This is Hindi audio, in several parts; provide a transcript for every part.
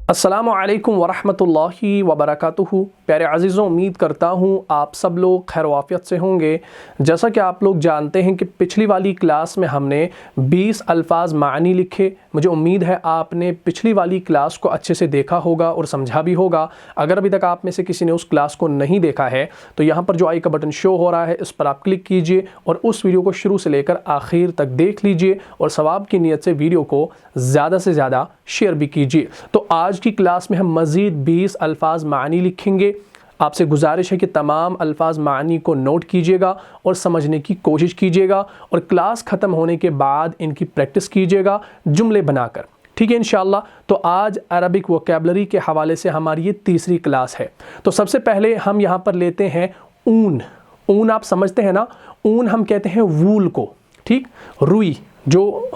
अस्सलामु अलैकुम वरहमतुल्लाहि वबरकातुहू। प्यारे अज़ीज़ों, उम्मीद करता हूँ आप सब लोग खैर वाफ़ियत से होंगे। जैसा कि आप लोग जानते हैं कि पिछली वाली क्लास में हमने 20 अल्फाज मानी लिखे। मुझे उम्मीद है आपने पिछली वाली क्लास को अच्छे से देखा होगा और समझा भी होगा। अगर अभी तक आप में से किसी ने उस क्लास को नहीं देखा है तो यहाँ पर जो आई का बटन शो हो रहा है इस पर आप क्लिक कीजिए और उस वीडियो को शुरू से लेकर आखिर तक देख लीजिए और सवाब की नीयत से वीडियो को ज़्यादा से ज़्यादा शेयर भी कीजिए। तो आज की क्लास में हम मज़ीद 20 अल्फाज मानी लिखेंगे। आपसे गुजारिश है कि तमाम अल्फाज मानी को नोट कीजिएगा और समझने की कोशिश कीजिएगा और क्लास ख़त्म होने के बाद इनकी प्रैक्टिस कीजिएगा जुमले बनाकर, ठीक है इंशाअल्लाह। तो आज अरबिक वोकैबुलरी के हवाले से हमारी ये तीसरी क्लास है। तो सबसे पहले हम यहाँ पर लेते हैं ऊन। ऊन आप समझते हैं ना, ऊन हम कहते हैं वूल को, ठीक। रुई जो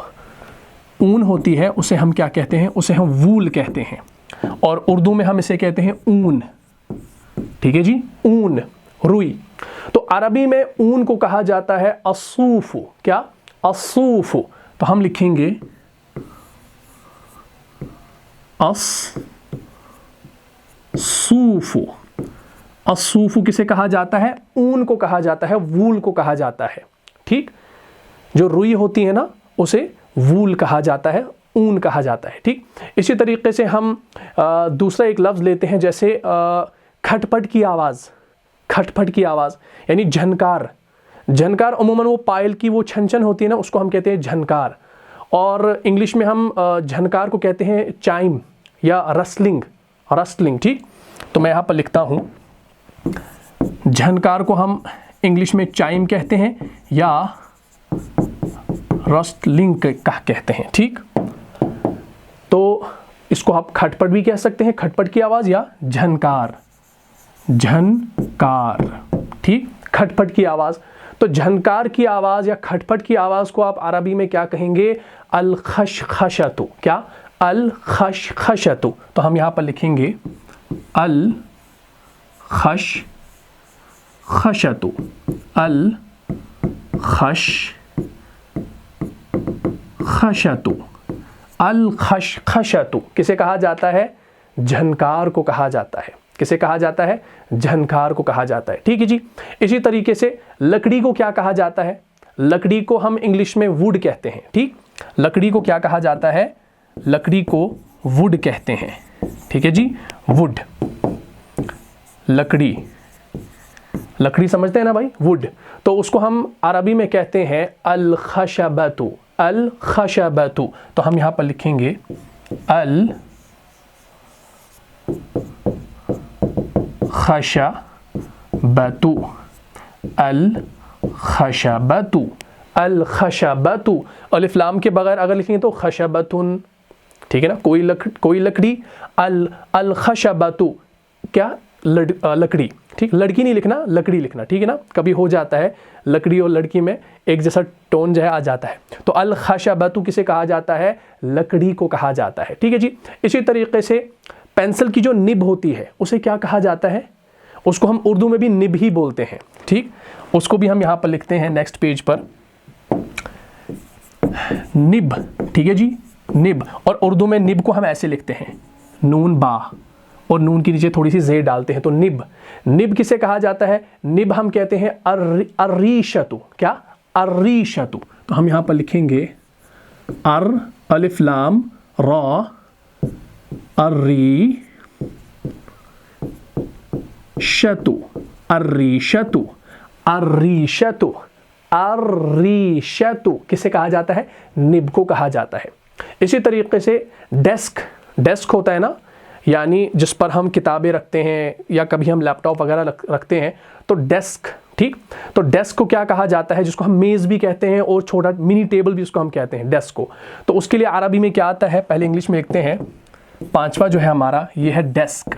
ऊन होती है उसे हम क्या कहते हैं, उसे हम वूल कहते हैं और उर्दू में हम इसे कहते हैं ऊन, ठीक है जी, ऊन, रुई। तो अरबी में ऊन को कहा जाता है असूफु। क्या? असूफु। तो हम लिखेंगे असूफु। असूफु किसे कहा जाता है? ऊन को कहा जाता है, वूल को कहा जाता है, ठीक। जो रुई होती है ना उसे वूल कहा जाता है, ऊन कहा जाता है, ठीक। इसी तरीके से हम दूसरा एक लफ्ज़ लेते हैं, जैसे खटपट की आवाज़। खटपट की आवाज़ यानी झनकार। झनकार अमूमन वो पायल की वो छन छन होती है ना, उसको हम कहते हैं झनकार। और इंग्लिश में हम झनकार को कहते हैं चाइम या रसलिंग। रसलिंग, ठीक। तो मैं यहाँ पर लिखता हूँ, झनकार को हम इंग्लिश में चाइम कहते हैं या रसलिंग कहते हैं, ठीक। तो इसको आप खटपट भी कह सकते हैं, खटपट की आवाज़, या झनकार। झनकार, ठीक, खटपट की आवाज़। तो झनकार की आवाज़ या खटपट की आवाज़ को आप अरबी में क्या कहेंगे? अल खशखशतु। क्या? अल खशखशतु। तो हम यहाँ पर लिखेंगे अल खशखशतु। अल खशखशतु। अल खशखशतु किसे कहा जाता है? झनकार को कहा जाता है। किसे कहा जाता है? झनकार को कहा जाता है, ठीक है जी। इसी तरीके से लकड़ी को क्या कहा जाता है? लकड़ी को हम इंग्लिश में वुड कहते हैं, ठीक। लकड़ी को क्या कहा जाता है? लकड़ी को वुड कहते हैं, ठीक है जी, वुड। लकड़ी, लकड़ी समझते हैं ना भाई, वुड। तो उसको हम अरबी में कहते हैं अल खशबतु। अल खशबतु। तो हम यहाँ पर लिखेंगे अल खशबतु। अल खशबतु। अल खशबतु। अलिफ लाम के बगैर अगर लिखेंगे तो खशबतुन, ठीक है ना। कोई लकड़ी। अल खशबतु क्या? लकड़ी, ठीक। लड़की नहीं लिखना, लकड़ी लिखना, ठीक है ना। कभी हो जाता है लकड़ी और लड़की में एक जैसा टोन जो है आ जाता है। तो अल खशबतु किसे कहा जाता है? लकड़ी को कहा जाता है, ठीक है जी। इसी तरीके से पेंसिल की जो निब होती है उसे क्या कहा जाता है? उसको हम उर्दू में भी निब ही बोलते हैं, ठीक। उसको भी हम यहाँ पर लिखते हैं नेक्स्ट पेज पर, निब, ठीक है जी, निब। और उर्दू में निब को हम ऐसे लिखते हैं, नून बा और नून के नीचे थोड़ी सी ज़ेर डालते हैं, तो निब। निब किसे कहा जाता है? निब हम कहते हैं अर्रीशतु। क्या? अर्रीशतु। तो हम यहाँ पर लिखेंगे अर अलिफ लाम रा अर्री शतु। अर्रीशतु। अर्रीशतु। अर्रीशतु किसे कहा जाता है? निब को कहा जाता है। इसी तरीके से डेस्क। डेस्क होता है ना, यानी जिस पर हम किताबें रखते हैं या कभी हम लैपटॉप वगैरह रखते हैं, तो डेस्क, ठीक। तो डेस्क को क्या कहा जाता है? जिसको हम मेज़ भी कहते हैं और छोटा मिनी टेबल भी उसको हम कहते हैं, डेस्क को। तो उसके लिए अरबी में क्या आता है? पहले इंग्लिश में लिखते हैं। पांचवा जो है हमारा ये है डेस्क,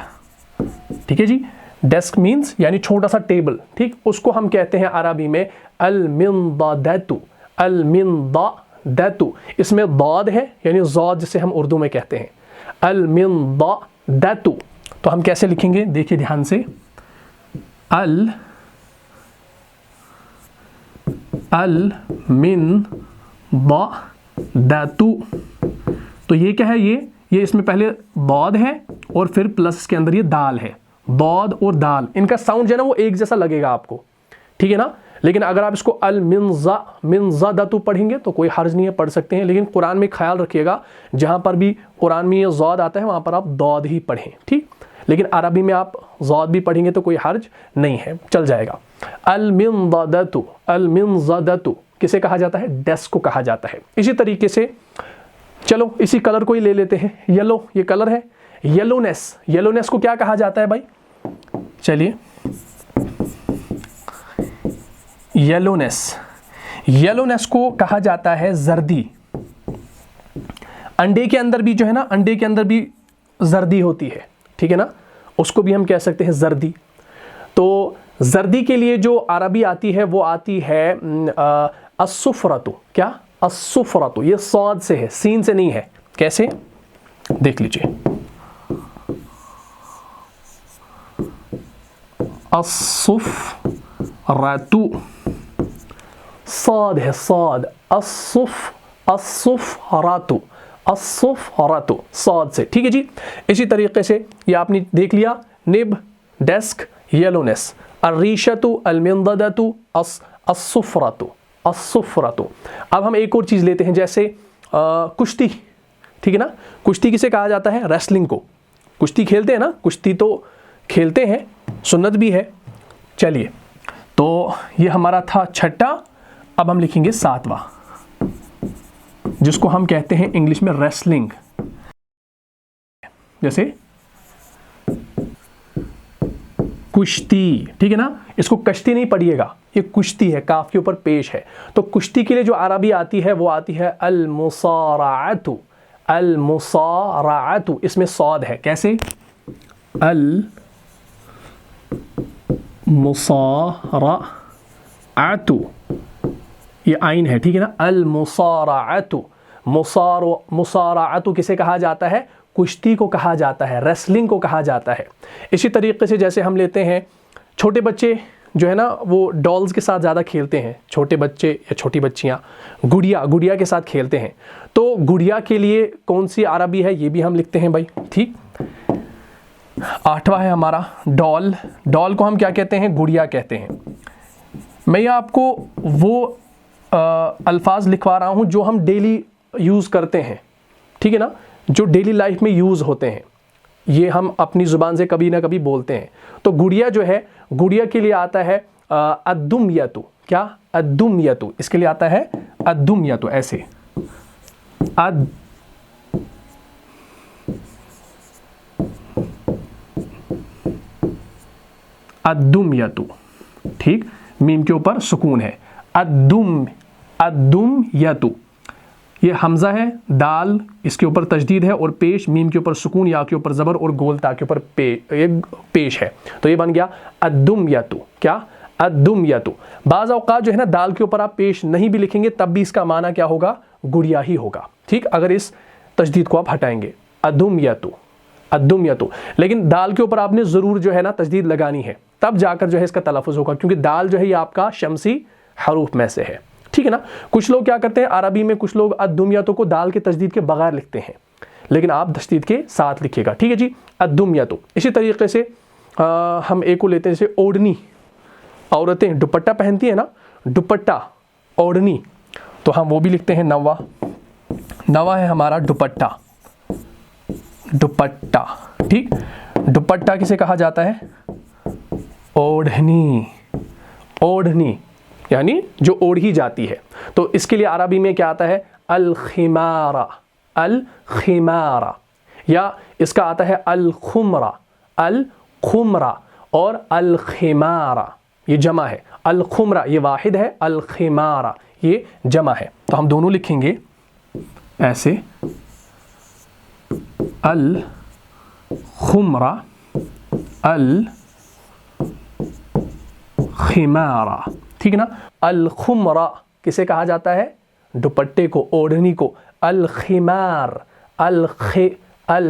ठीक है जी। डेस्क मीन्स यानी छोटा सा टेबल, ठीक। उसको हम कहते हैं अरबी में अल मिंदादतु। अल मिंदादतु। इसमें दाद है यानी ज़ाद जिसे हम उर्दू में कहते हैं, अल मिंदादतु। तो हम कैसे लिखेंगे? देखिए ध्यान से, अल मिंदादतु। तो ये क्या है? ये इसमें पहले बौद है और फिर प्लस के अंदर ये दाल है। बौद और दाल, इनका साउंड जो है ना वो एक जैसा लगेगा आपको, ठीक है ना। लेकिन अगर आप इसको अल मिनज़दतु पढ़ेंगे तो कोई हर्ज नहीं है, पढ़ सकते हैं। लेकिन कुरान में ख्याल रखिएगा, जहाँ पर भी कुरान में ये ज़ौद आता है वहाँ पर आप दौद ही पढ़ें, ठीक। लेकिन अरबी में आप ज़ौद भी पढ़ेंगे तो कोई हर्ज नहीं है, चल जाएगा। अल मिनज़दतु किसे कहा जाता है? डेस्क को कहा जाता है। इसी तरीके से चलो इसी कलर को ही ले लेते हैं, येलो, ये कलर है। येलोनेस, येलोनेस को क्या कहा जाता है भाई? चलिए, येलोनेस, येलोनेस को कहा जाता है जर्दी। अंडे के अंदर भी जो है ना, अंडे के अंदर भी जर्दी होती है, ठीक है ना, उसको भी हम कह सकते हैं जर्दी। तो जर्दी के लिए जो अरबी आती है वो आती है अस्सुफ़रतु। क्या? अस्सुफ़रतु। ये सौद से है, सीन से नहीं है। कैसे? देख लीजिए, अस्सुफ़रतु, सौद है, सौद, अस्सुफ़रतु, अस्सुफ़रतु, सौद से, ठीक है जी। इसी तरीके से ये आपने देख लिया, निब, डेस्क, येलोनेस, अर्रीशतु, अलमिंददतु, अस्सुफ़रतु, अस्सुफ़रतु। अब हम एक और चीज़ लेते हैं, जैसे कुश्ती, ठीक है ना। कुश्ती किसे कहा जाता है? रेसलिंग को। कुश्ती खेलते हैं ना, कुश्ती तो खेलते हैं, सुन्नत भी है। चलिए, तो ये हमारा था छठा। अब हम लिखेंगे सातवां, जिसको हम कहते हैं इंग्लिश में रेसलिंग। जैसे कुश्ती, ठीक है ना। इसको कश्ती नहीं पढ़िएगा, ये कुश्ती है, काफ के ऊपर पेश है। तो कुश्ती के लिए जो अरबी आती है वो आती है अल मुसाराअतु, अल मुसाराअतु, इसमें सौद है। कैसे? अल मुसाराअतु, ये आइन है, ठीक है ना। अल मुसाराअतु, मुसाराअतु किसे कहा जाता है? कुश्ती को कहा जाता है, रेसलिंग को कहा जाता है। इसी तरीके से जैसे हम लेते हैं, छोटे बच्चे जो है ना वो डॉल्स के साथ ज़्यादा खेलते हैं, छोटे बच्चे या छोटी बच्चियाँ गुड़िया के साथ खेलते हैं। तो गुड़िया के लिए कौन सी अरबी है ये भी हम लिखते हैं भाई, ठीक। आठवां है हमारा डॉल। डॉल को हम क्या कहते हैं? गुड़िया कहते हैं। मैं ये आपको वो अल्फाज लिखवा रहा हूँ जो हम डेली यूज़ करते हैं, ठीक है ना, जो डेली लाइफ में यूज़ होते हैं, ये हम अपनी ज़ुबान से कभी ना कभी बोलते हैं। तो गुड़िया जो है, गुड़िया के लिए आता है अद्दुमयतु। क्या? अद्दुमयतु, इसके लिए आता है अद्दुमयतु, ऐसे अद्दुमयतु, ठीक। मीम के ऊपर सुकून है, अद्दुमयतु। ये हमज़ा है, दाल इसके ऊपर तजदीद है और पेश, मीम के ऊपर सुकून, या के ऊपर ज़बर और गोल ता के ऊपर पेश है। तो ये बन गया अद्दुमयतु। क्या? अद्दुमयतु। बाज़ औक़ात जो है ना दाल के ऊपर आप पेश नहीं भी लिखेंगे तब भी इसका माना क्या होगा? गुड़िया ही होगा, ठीक। अगर इस तजदीद को आप हटाएंगे, अद्दुमयतु, अद्दुमयतु। लेकिन दाल के ऊपर आपने ज़रूर जो है ना तजदीद लगानी है, तब जाकर जो है इसका तलफ़ुज़ होगा, क्योंकि दाल जो है ये आपका शमसी हरूफ में से है, ठीक है ना। कुछ लोग क्या करते हैं अरबी में, कुछ लोग अद्दुमयतु को दाल के तजदीद के बगैर लिखते हैं, लेकिन आप तजदीद के साथ लिखिएगा, ठीक है जी, अद्दुमयतु। इसी तरीके से हम एक को लेते हैं, जैसे ओढ़नी। औरतें दुपट्टा पहनती है ना, दुपट्टा, ओढ़नी, तो हम वो भी लिखते हैं नवा। नवा है हमारा दुपट्टा, दुपट्टा, ठीक। दुपट्टा किसे कहा जाता है? ओढ़नी, ओढ़नी यानी जो ओढ़ी जाती है। तो इसके लिए अरबी में क्या आता है? अल खिमारा, अल खिमारा, या इसका आता है अल खुमरा, अल खुमरा और अल खिमारा, ये जमा है। अल खुमरा ये वाहिद है, अल खिमारा ये जमा है। तो हम दोनों लिखेंगे ऐसे, अल खुमरा, अल खिमारा, ठीक है ना। अल खुमरा किसे कहा जाता है? दुपट्टे को, ओढ़नी को। अल खिमार, अल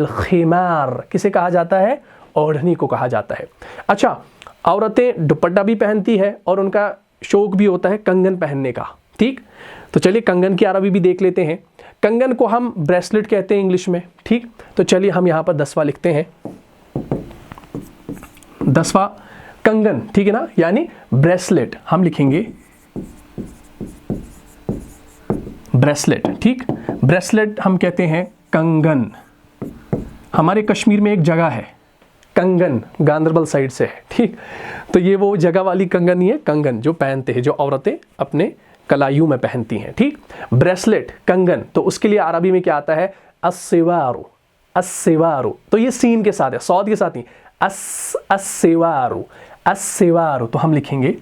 खिमार किसे कहा जाता है? ओढ़नी को कहा जाता है। अच्छा, औरतें दुपट्टा भी पहनती है और उनका शौक भी होता है कंगन पहनने का, ठीक। तो चलिए कंगन की अरबी भी देख लेते हैं। कंगन को हम ब्रेसलेट कहते हैं इंग्लिश में, ठीक। तो चलिए हम यहाँ पर 10वां लिखते हैं, 10वां कंगन, ठीक है ना, यानी ब्रेसलेट हम लिखेंगे ब्रेसलेट, ठीक। ब्रेसलेट हम कहते हैं कंगन। हमारे कश्मीर में एक जगह है कंगन, गांधरबल साइड से है, ठीक। तो ये वो जगह वाली कंगन नहीं है, कंगन जो पहनते हैं, जो औरतें अपने कलाइयों में पहनती हैं, ठीक। ब्रेसलेट कंगन, तो उसके लिए अरबी में क्या आता है, अस्सेवारो, अस्सेवारो। तो ये सीन के साथ है, सौद के साथ नहीं, अस्सेवारो, अस्सेवारो। तो हम लिखेंगे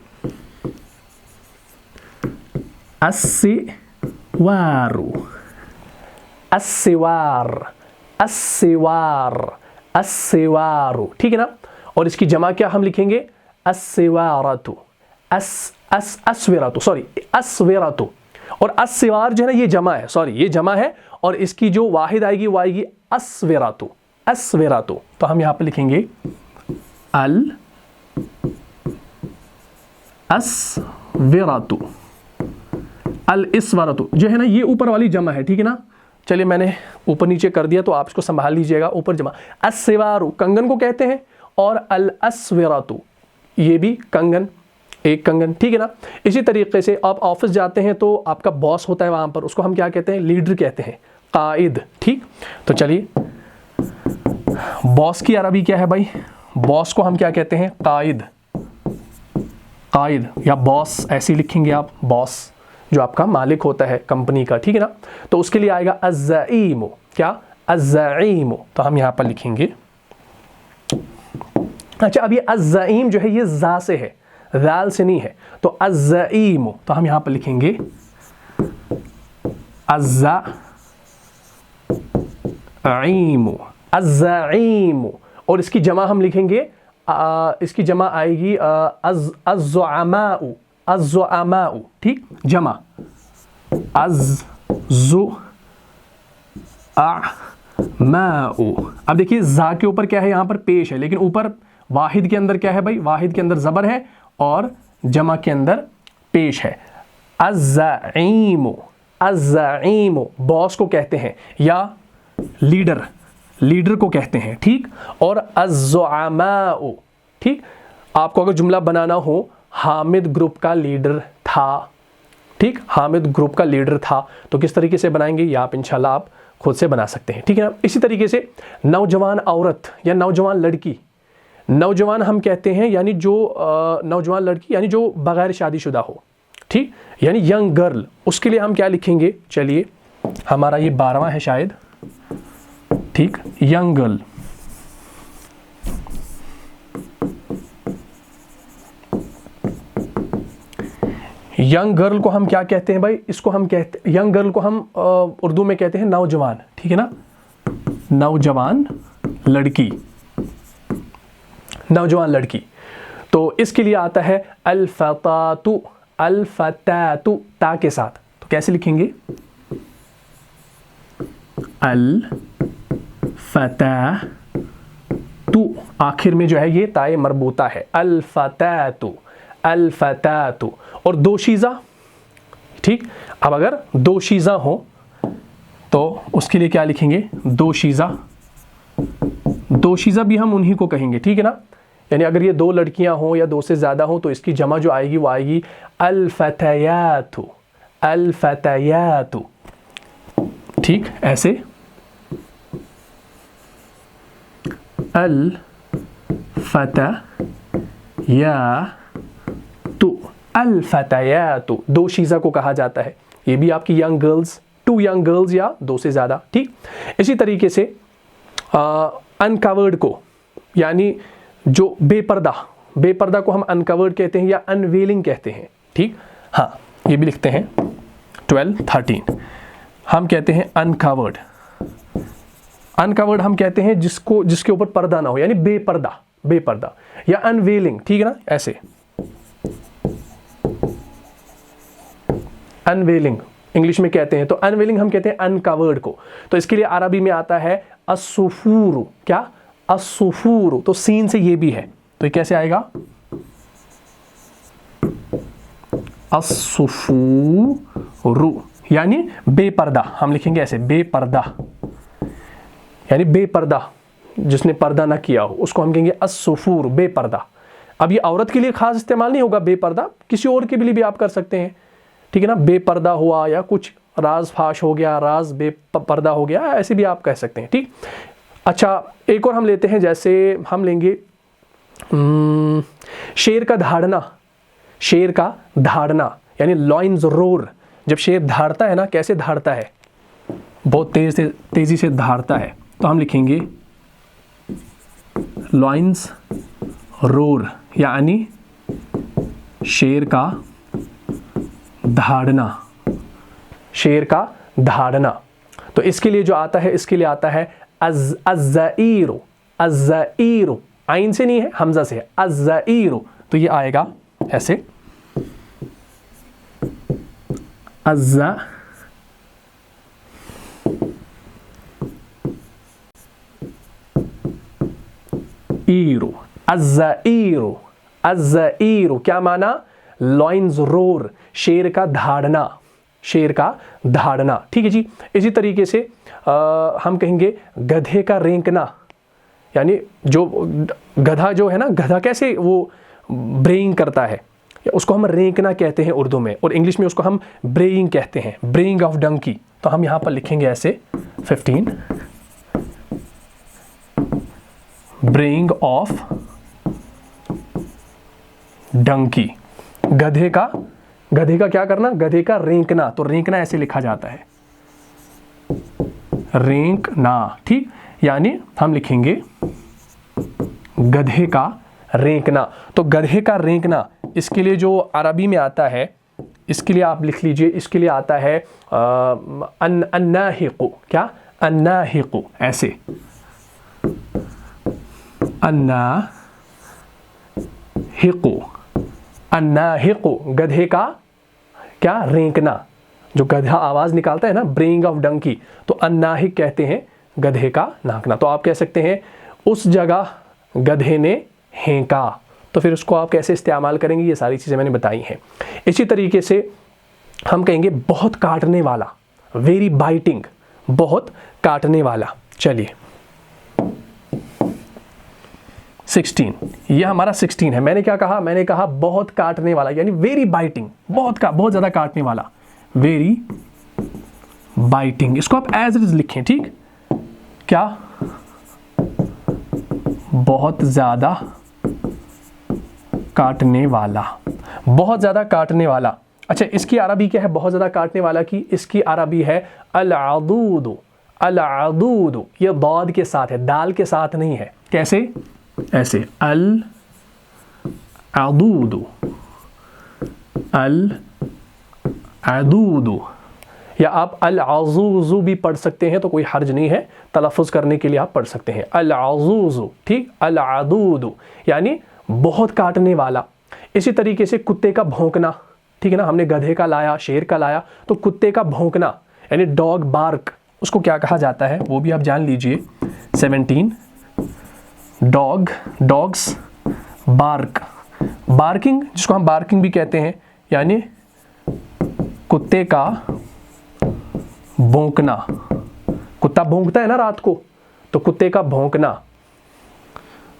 अस्सेवारो, अस्सेवार, अस्सेवार, अस्सेवारो, ठीक है ना। और इसकी जमा क्या हम लिखेंगे, अस्सेवारतु, अस्वेरातु, सॉरी अस्वेरातु। और अस्सेवार जो है ना ये जमा है, सॉरी ये जमा है, और इसकी जो वाहिद आएगी वो आएगी अस्वेरातु, अस्वेरातु। तो हम यहां पे लिखेंगे अल अस्वेरातु, अल इस्वरतु जो है ना ये ऊपर वाली जमा है, ठीक है ना। चलिए मैंने ऊपर नीचे कर दिया तो आप इसको संभाल लीजिएगा, ऊपर जमा। अस्सेवारु कंगन को कहते हैं, और अल अस्वेरातु ये भी कंगन, एक कंगन, ठीक है ना। इसी तरीके से आप ऑफिस जाते हैं तो आपका बॉस होता है वहां पर, उसको हम क्या कहते हैं, लीडर कहते हैं, कायद, ठीक। तो चलिए बॉस की अरबी क्या है भाई, बॉस को हम क्या कहते हैं, कायद, कायद या बॉस ऐसे लिखेंगे आप, बॉस जो आपका मालिक होता है कंपनी का, ठीक है ना। तो उसके लिए आएगा अज़्ज़ईमु, क्या, अज़्ज़ईमु। तो हम यहां पर लिखेंगे, अच्छा अब ये अज़्ज़ईम जो है ये जा से है, जाल से नहीं है, तो अज़्ज़ईमु। तो हम यहां पर लिखेंगे अज़्ज़ईमु, अज़्ज़ईमु। और इसकी जमा हम लिखेंगे, इसकी जमा आएगी अज़्ज़ुअमाउ, अज़्ज़ुअमाउ, ठीक, जमा अज़्ज़ुअमाउ। अब देखिए जा के ऊपर क्या है, यहां पर पेश है, लेकिन ऊपर वाहिद के अंदर क्या है भाई, वाहिद के अंदर जबर है और जमा के अंदर पेश है। अज़्ज़ईमु, अज़्ज़ईमु बॉस को कहते हैं, या लीडर, लीडर को कहते हैं, ठीक। और अज़्ज़ुअमाउ, ठीक। आपको अगर जुमला बनाना हो, हामिद ग्रुप का लीडर था, ठीक, हामिद ग्रुप का लीडर था, तो किस तरीके से बनाएंगे ये आप इंशाल्लाह आप खुद से बना सकते हैं, ठीक है ना। इसी तरीके से नौजवान औरत या नौजवान लड़की, नौजवान हम कहते हैं यानी जो नौजवान लड़की यानी जो बगैर शादीशुदा हो, ठीक, यानी यंग गर्ल, उसके लिए हम क्या लिखेंगे, चलिए हमारा ये 12वां है शायद, ठीक, यंग गर्ल। यंग गर्ल को हम क्या कहते हैं भाई, इसको हम कहते, यंग गर्ल को हम उर्दू में कहते हैं नौजवान, ठीक है ना, नौजवान लड़की, नौजवान लड़की। तो इसके लिए आता है अल-फतातु, अल-फतातु ता के साथ, तो कैसे लिखेंगे, अल-फतातु, आखिर में जो है ये ताए मरबूता है, अल-फतातु, अल-फतातु। और दोशीज़ा, ठीक। अब अगर दोशीज़ा हो तो उसके लिए क्या लिखेंगे, दोशीज़ा, दोशीज़ा भी हम उन्हीं को कहेंगे, ठीक है ना। यानी अगर ये 2 लड़कियां हो या 2 से ज़्यादा हो तो इसकी जमा जो आएगी वो आएगी अल-फतयातु, अल-फतयातु, ठीक, ऐसे अल-फतयातु, अल-फतयातु दोशीज़ा को कहा जाता है। ये भी आपकी यंग गर्ल्स, 2 यंग गर्ल्स या 2 से ज़्यादा, ठीक। इसी तरीके से अनकवर्ड को, यानी जो बेपर्दा, बेपर्दा को हम अनकवर्ड कहते हैं या अनवेलिंग कहते हैं, ठीक। हाँ ये भी लिखते हैं 12-13, हम कहते हैं अनकवर्ड, अनकवर्ड हम कहते हैं जिसको, जिसके ऊपर पर्दा ना हो, यानी बेपर्दा, बेपर्दा या अनवेलिंग, ठीक है ना, ऐसे अनवेलिंग इंग्लिश में कहते हैं। तो अनवेलिंग हम कहते हैं अनकवर्ड को। तो इसके लिए अरबी में आता है अस्सुफूरु, क्या, अस्सुफूरु, तो सीन से ये भी है, तो ये कैसे आएगा, अस्सुफूरु, यानी बेपर्दा, हम लिखेंगे ऐसे बेपर्दा, यानी बेपर्दा जिसने पर्दा ना किया हो उसको हम कहेंगे अस्सुफूर, बेपर्दा। अब ये औरत के लिए खास इस्तेमाल नहीं होगा बेपर्दा, किसी और के लिए भी आप कर सकते हैं, ठीक है ना। बेपर्दा हुआ या कुछ राज फाश हो गया, राज बेपर्दा हो गया, ऐसे भी आप कह सकते हैं, ठीक। अच्छा, एक और हम लेते हैं, जैसे हम लेंगे शेर का धाड़ना, शेर का धाड़ना यानी लॉइन्स रोर। जब शेर धाड़ता है ना, कैसे धाड़ता है, बहुत तेजी से धाड़ता है, तो हम लिखेंगे लॉइन्स रोर यानी शेर का धाड़ना, शेर का धाड़ना। तो इसके लिए जो आता है, इसके लिए आता है अज़्ज़ईरु, अज़्ज़ईरु, आइन से नहीं है, हमजा से है, अज़्ज़ईरु। तो ये आएगा ऐसे, अज़्ज़ईरु, अज़्ज़ईरु, अज़्ज़ईरु क्या माना, लॉइन्स रोर, शेर का धाड़ना, शेर का धाड़ना, ठीक है जी। इसी तरीके से हम कहेंगे गधे का रेंकना, यानी जो गधा जो है ना, गधा कैसे वो ब्रेइंग करता है, उसको हम रेंकना कहते हैं उर्दू में, और इंग्लिश में उसको हम ब्रेइंग कहते हैं, ब्रेइंग ऑफ डंकी। तो हम यहाँ पर लिखेंगे ऐसे 15 ब्रेइंग ऑफ डंकी, गधे का क्या करना, गधे का रेंकना। तो रेंकना ऐसे लिखा जाता है, रेंकना, ठीक। यानी हम लिखेंगे गधे का रेंकना। तो गधे का रेंकना, इसके लिए जो अरबी में आता है, इसके लिए आप लिख लीजिए, इसके लिए आता है अन्नाहिकु, क्या, अन्नाहिकु, ऐसे अन्नाहिकु, अन्नाहिकु, गधे का क्या, रेंकना। जो गधा आवाज निकालता है ना, ब्रेइंग ऑफ डंकी, तो अन्नाहिक कहते हैं गधे का नाकना। तो आप कह सकते हैं उस जगह गधे ने हेंका, तो फिर उसको आप कैसे इस्तेमाल करेंगे, ये सारी चीज़ें मैंने बताई हैं। इसी तरीके से हम कहेंगे बहुत काटने वाला, वेरी बाइटिंग, बहुत काटने वाला। चलिए 16, ये हमारा 16 है। मैंने क्या कहा, मैंने कहा बहुत काटने वाला, यानी वेरी बाइटिंग, बहुत ज़्यादा काटने वाला, वेरी बाइटिंग। इसको आप एज इट इज लिखें, ठीक, क्या, बहुत ज़्यादा काटने वाला, बहुत ज़्यादा काटने वाला। अच्छा, इसकी अरबी क्या है बहुत ज़्यादा काटने वाला की, इसकी अरबी है अल-अदूद, अल-अदूद। ये दाद के साथ है, दाल के साथ नहीं है। कैसे, ऐसे अल-अदूद, अल-अदूद, या आप अल-अज़ूज़ु भी पढ़ सकते हैं, तो कोई हर्ज नहीं है, तलफ़ुज़ करने के लिए आप पढ़ सकते हैं अल-अज़ूज़ु, ठीक। अल-अदूद यानी बहुत काटने वाला। इसी तरीके से कुत्ते का भौंकना, ठीक है ना, हमने गधे का लाया, शेर का लाया, तो कुत्ते का भौंकना यानी डॉग बार्क, उसको क्या कहा जाता है वो भी आप जान लीजिए। 17 डॉग्स बार्क, बार्किंग, जिसको हम बार्किंग भी कहते हैं, यानी कुत्ते का भौंकना। कुत्ता भौंकता है ना रात को, तो कुत्ते का भौंकना,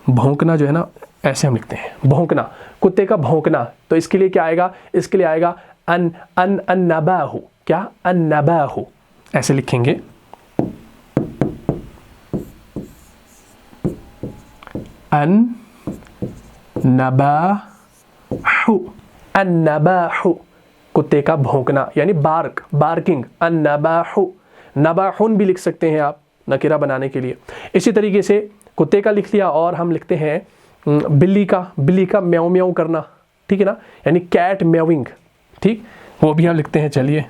भौंकना जो है ना, ऐसे हम लिखते हैं भौंकना, कुत्ते का भौंकना। तो इसके लिए क्या आएगा, इसके लिए आएगा अन्नबाहु, क्या, अन्नबाहु, ऐसे लिखेंगे अन्नबाहु, अन्नबाहु, कुत्ते का भौंकना यानी बार्क, बार्किंग, अन्नबाहु। नबाहुन भी लिख सकते हैं आप नकीरा बनाने के लिए। इसी तरीके से कुत्ते का लिख लिया, और हम लिखते हैं बिल्ली का म्याऊ म्याऊ करना, ठीक है ना, यानी कैट म्याविंग, ठीक, वो भी हम लिखते हैं। चलिए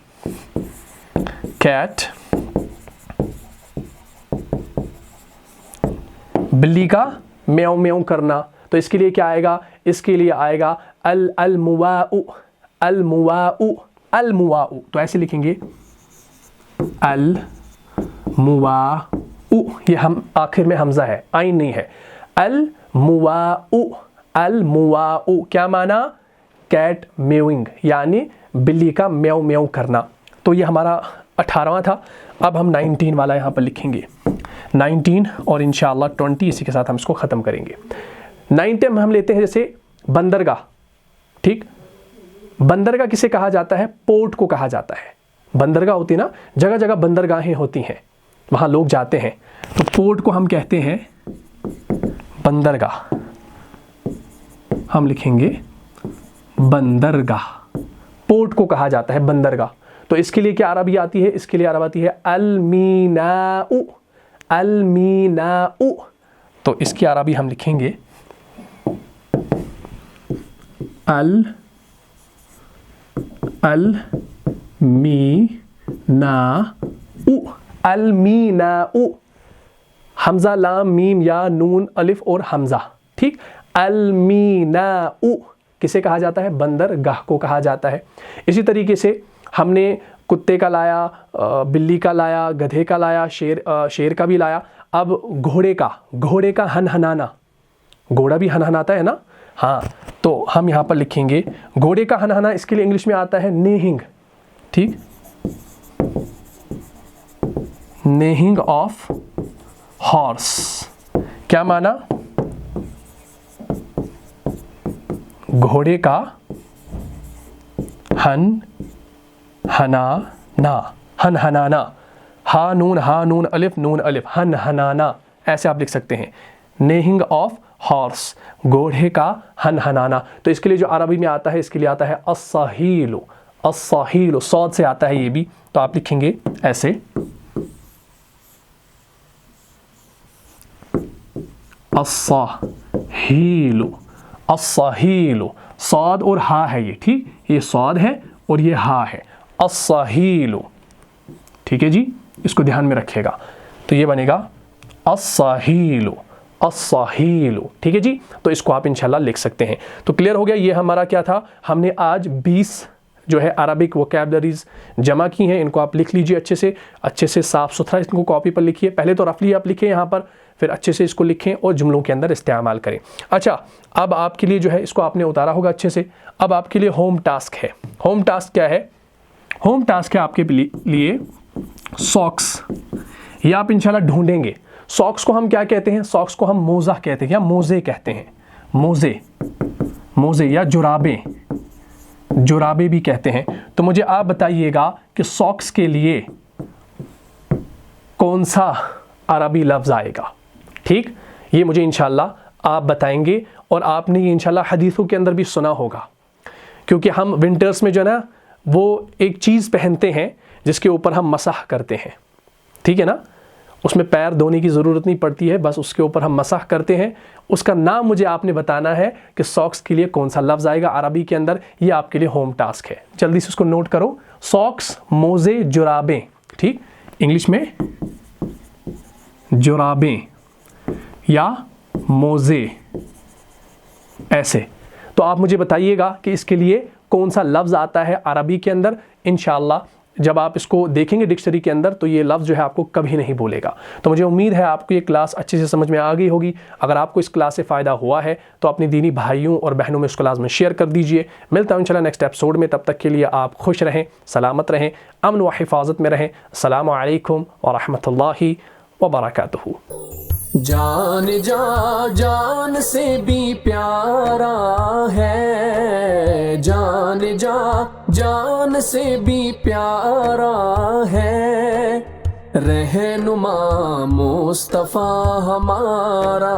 कैट, बिल्ली का म्याऊ म्याऊ करना। तो इसके लिए क्या आएगा, इसके लिए आएगा अल-मुवाउ, अल-मुवाउ, अल-मुवाउ। तो ऐसे लिखेंगे अल-मुवाउ, ये हम आखिर में हमजा है, आइन नहीं है। अल-मुवाउ, अल-मुवाउ क्या माना, कैट म्याविंग, यानी बिल्ली का म्याऊ म्याऊ करना। तो ये हमारा 18वां था। अब हम 19 वाला यहाँ पर लिखेंगे, 19 और इंशाअल्लाह 20 इसी के साथ हम इसको ख़त्म करेंगे। 9 में हम लेते हैं जैसे बंदरगाह, ठीक। बंदरगाह किसे कहा जाता है? पोर्ट को कहा जाता है। बंदरगाह होती है ना, जगह जगह बंदरगाहें होती हैं, वहाँ लोग जाते हैं, तो पोर्ट को हम कहते हैं बंदरगाह। हम लिखेंगे बंदरगाह, पोर्ट को कहा जाता है बंदरगाह। तो इसके लिए क्या अरबी आती है? इसके लिए अरबी आती है अल-मीनाउ, अल-मीनाउ। तो इसकी अरबी हम लिखेंगे अल-मीनाउ, अल-मीनाउ। हमजा लाम मीम या नून अलिफ और हमजा, ठीक। अल-मीनाउ किसे कहा जाता है? बंदरगाह को कहा जाता है। इसी तरीके से हमने कुत्ते का लाया, बिल्ली का लाया, गधे का लाया, शेर का भी लाया। अब घोड़े का हनहनाना, घोड़ा भी हनहनाता है ना, हाँ। तो हम यहाँ पर लिखेंगे घोड़े का हनहना, इसके लिए इंग्लिश में आता है नेहिंग, ठीक। नेहिंग ऑफ हॉर्स। क्या माना? घोड़े का हनहनाना, हा नून अलिफ नून अलिफ, हनहनाना, ऐसे आप लिख सकते हैं। नेहिंग ऑफ हॉर्स, घोड़े का हनहनाना। तो इसके लिए जो अरबी में आता है, इसके लिए आता है अस्साहीलु, अस्साहीलु, सौद से आता है ये भी। तो आप लिखेंगे ऐसे अस्साहीलु, अस्साहीलु, सौद और हा है ये, ठीक। ये सौद है और ये हा है, अस्साहीलु, ठीक है जी, इसको ध्यान में रखिएगा। तो ये बनेगा अस्साहीलु, अस्साहीलु, ठीक है जी। तो इसको आप इंशाल्लाह लिख सकते हैं। तो क्लियर हो गया, ये हमारा क्या था, हमने आज 20 जो है अरबिक वोकैबुलरीज जमा की हैं। इनको आप लिख लीजिए अच्छे से साफ़ सुथरा इनको कॉपी पर लिखिए। पहले तो रफली आप लिखें यहाँ पर, फिर अच्छे से इसको लिखें और जुमलों के अंदर इस्तेमाल करें। अच्छा, अब आपके लिए जो है इसको आपने उतारा होगा अच्छे से। अब आपके लिए होम टास्क है। होम टास्क क्या है? होम टास्क है आपके लिए सॉक्स। ये आप इंशाल्लाह ढूंढेंगे। सॉक्स को हम क्या कहते हैं? सॉक्स को हम मोज़ा कहते हैं या मोज़े कहते हैं। मोज़े या जुराबे भी कहते हैं। तो मुझे आप बताइएगा कि सॉक्स के लिए कौन सा अरबी लफ्ज़ आएगा, ठीक। ये मुझे इंशाल्लाह आप बताएंगे। और आपने ये इंशाल्लाह हदीसों के अंदर भी सुना होगा, क्योंकि हम विंटर्स में जो है ना, वो एक चीज़ पहनते हैं जिसके ऊपर हम मसाह करते हैं, ठीक है ना। उसमें पैर धोने की ज़रूरत नहीं पड़ती है, बस उसके ऊपर हम मसाह करते हैं। उसका नाम मुझे आपने बताना है कि सॉक्स के लिए कौन सा लफ्ज़ आएगा अरबी के अंदर। ये आपके लिए होम टास्क है, जल्दी से उसको नोट करो। सॉक्स, मोज़े, जुराबें, ठीक। इंग्लिश में जुराबें या मोज़े, ऐसे। तो आप मुझे बताइएगा कि इसके लिए कौन सा लफ्ज़ आता है अरबी के अंदर। इंशाअल्लाह जब आप इसको देखेंगे डिक्शनरी के अंदर तो ये लफ्ज़ जो है आपको कभी नहीं भूलेगा। तो मुझे उम्मीद है आपको ये क्लास अच्छे से समझ में आ गई होगी। अगर आपको इस क्लास से फ़ायदा हुआ है तो अपनी दीनी भाइयों और बहनों में इस क्लास में शेयर कर दीजिए। मिलता हूँ इंशाल्लाह नेक्स्ट एपिसोड में। तब तक के लिए आप खुश रहें, सलामत रहें, अमन व हिफाजत में रहें। अस्सलामु अलैकुम व रहमतुल्लाहि व बरकातुहू। जान जान से भी प्यारा है, जान से भी प्यारा है, रहनुमा मुस्तफ़ा हमारा